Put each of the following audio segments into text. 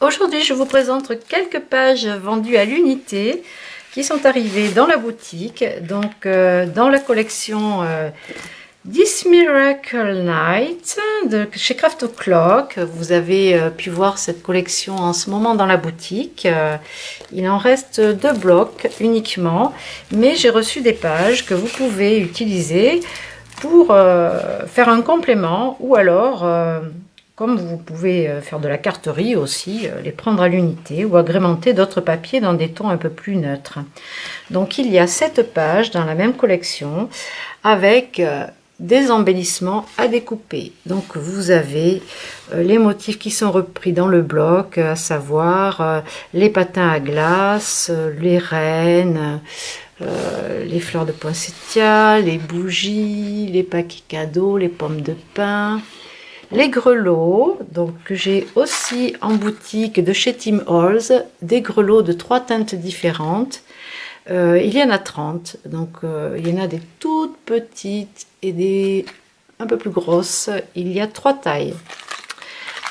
Aujourd'hui, je vous présente quelques pages vendues à l'unité qui sont arrivées dans la boutique. Donc, dans la collection This Miracle Night de chez Craft O'Clock. Vous avez pu voir cette collection en ce moment dans la boutique. Il en reste 2 blocs uniquement, mais j'ai reçu des pages que vous pouvez utiliser pour faire un complément ou alors... comme vous pouvez faire de la carterie aussi, les prendre à l'unité ou agrémenter d'autres papiers dans des tons un peu plus neutres. Donc il y a 7 pages dans la même collection avec des embellissements à découper. Donc vous avez les motifs qui sont repris dans le bloc, à savoir les patins à glace, les rennes, les fleurs de poinsettia, les bougies, les paquets cadeaux, les pommes de pin, les grelots. Donc j'ai aussi en boutique de chez Tim Holtz des grelots de 3 teintes différentes. Il y en a 30, donc il y en a des toutes petites et des un peu plus grosses. Il y a 3 tailles.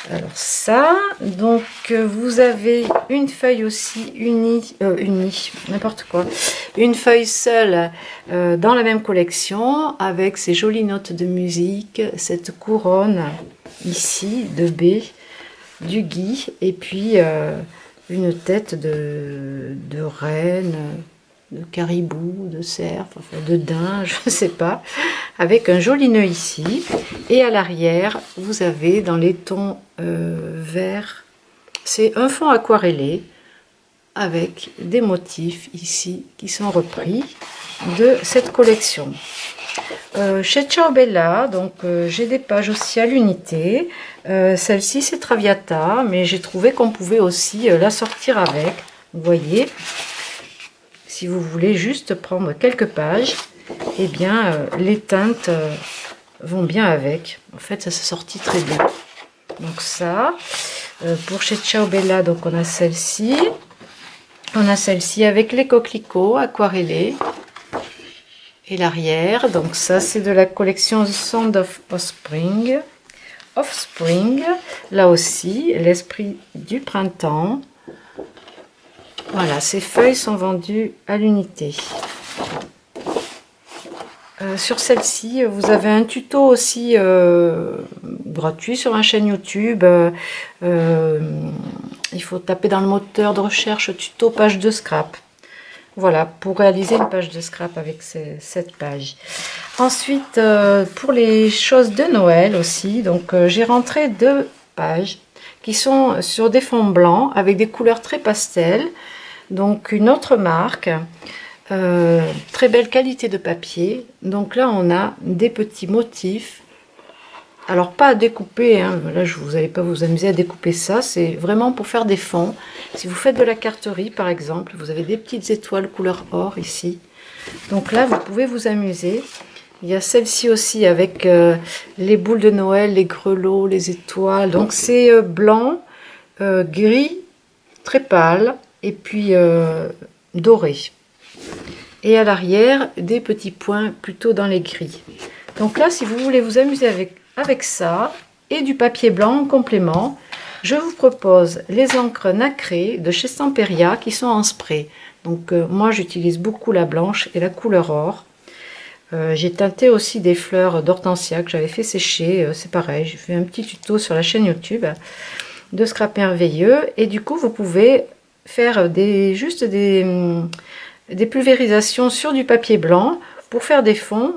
Alors ça, donc vous avez une feuille aussi unie, n'importe quoi, une feuille seule dans la même collection avec ces jolies notes de musique, cette couronne ici de B, du gui et puis une tête de reine, de caribou, de cerf, enfin de daim, je ne sais pas, avec un joli nœud ici. Et à l'arrière, vous avez dans les tons verts, c'est un fond aquarellé avec des motifs ici qui sont repris de cette collection. Chez Ciao Bella, donc j'ai des pages aussi à l'unité. Celle-ci c'est Traviata, mais j'ai trouvé qu'on pouvait aussi la sortir avec. Vous voyez, si vous voulez juste prendre quelques pages, et bien les teintes vont bien avec. En fait, ça s'est sorti très bien. Donc ça, pour chez Ciao Bella, donc on a celle-ci. On a celle-ci avec les coquelicots aquarellés. Et l'arrière, donc ça c'est de la collection The Sound of Offspring. Là aussi, l'esprit du printemps. Voilà, ces feuilles sont vendues à l'unité. Sur celle-ci, vous avez un tuto aussi gratuit sur ma chaîne YouTube. Il faut taper dans le moteur de recherche tuto page de scrap. Voilà, pour réaliser une page de scrap avec cette page. Ensuite, pour les choses de Noël aussi, donc j'ai rentré 2 pages qui sont sur des fonds blancs avec des couleurs très pastel. Donc une autre marque, très belle qualité de papier. Donc là on a des petits motifs, alors pas à découper, hein. Là vous n'allez pas vous amuser à découper ça, c'est vraiment pour faire des fonds. Si vous faites de la carterie par exemple, vous avez des petites étoiles couleur or ici, donc là vous pouvez vous amuser. Il y a celle-ci aussi avec les boules de Noël, les grelots, les étoiles, donc c'est blanc, gris, très pâle, et puis doré. Et à l'arrière, des petits points plutôt dans les gris. Donc là, si vous voulez vous amuser avec ça, et du papier blanc en complément, je vous propose les encres nacrées de chez Stamperia qui sont en spray. Donc moi, j'utilise beaucoup la blanche et la couleur or. J'ai teinté aussi des fleurs d'hortensia que j'avais fait sécher. C'est pareil, j'ai fait un petit tuto sur la chaîne YouTube de Scrap Merveilleux. Et du coup, vous pouvez faire juste des pulvérisations sur du papier blanc pour faire des fonds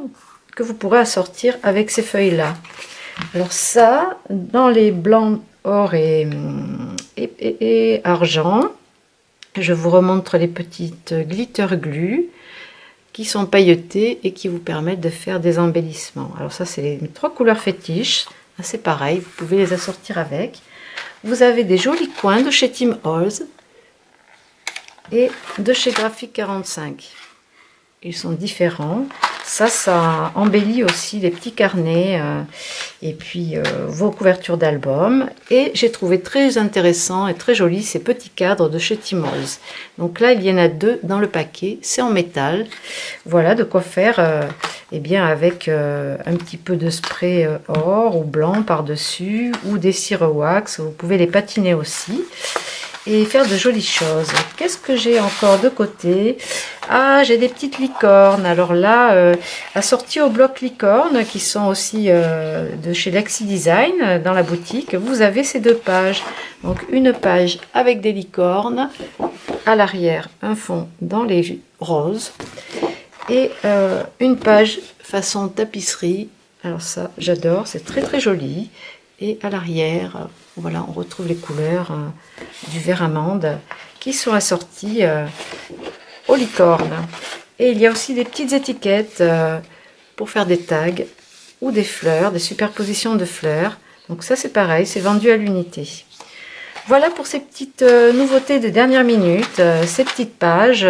que vous pourrez assortir avec ces feuilles là. Alors ça, dans les blancs, or et argent, je vous remontre les petites glitter glue qui sont pailletées et qui vous permettent de faire des embellissements. Alors ça c'est les 3 couleurs fétiches, c'est pareil, vous pouvez les assortir avec. Vous avez des jolis coins de chez Tim Holtz et de chez Graphique 45. Ils sont différents. Ça embellit aussi les petits carnets et puis vos couvertures d'albums. Et j'ai trouvé très intéressant et très joli ces petits cadres de chez Timo's. Donc là, il y en a 2 dans le paquet. C'est en métal. Voilà de quoi faire eh bien avec un petit peu de spray or ou blanc par-dessus ou des cire wax. Vous pouvez les patiner aussi. Et faire de jolies choses. Qu'est-ce que j'ai encore de côté? Ah, j'ai des petites licornes. Alors là, assorties au bloc licorne, qui sont aussi de chez Lexi Design, dans la boutique, vous avez ces 2 pages. Donc une page avec des licornes, à l'arrière un fond dans les roses, et une page façon tapisserie. Alors ça, j'adore, c'est très très joli. Et à l'arrière, voilà, on retrouve les couleurs du vert amande qui sont assorties aux licornes. Et il y a aussi des petites étiquettes pour faire des tags ou des fleurs, des superpositions de fleurs. Donc ça c'est pareil, c'est vendu à l'unité. Voilà pour ces petites nouveautés de dernière minute, ces petites pages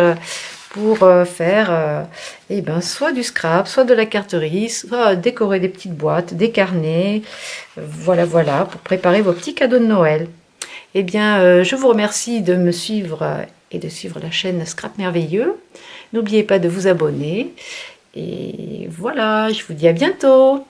pour faire eh ben, soit du scrap, soit de la carterie, soit décorer des petites boîtes, des carnets. Voilà, voilà, pour préparer vos petits cadeaux de Noël. Eh bien, je vous remercie de me suivre et de suivre la chaîne Scrap Merveilleux. N'oubliez pas de vous abonner. Et voilà, je vous dis à bientôt.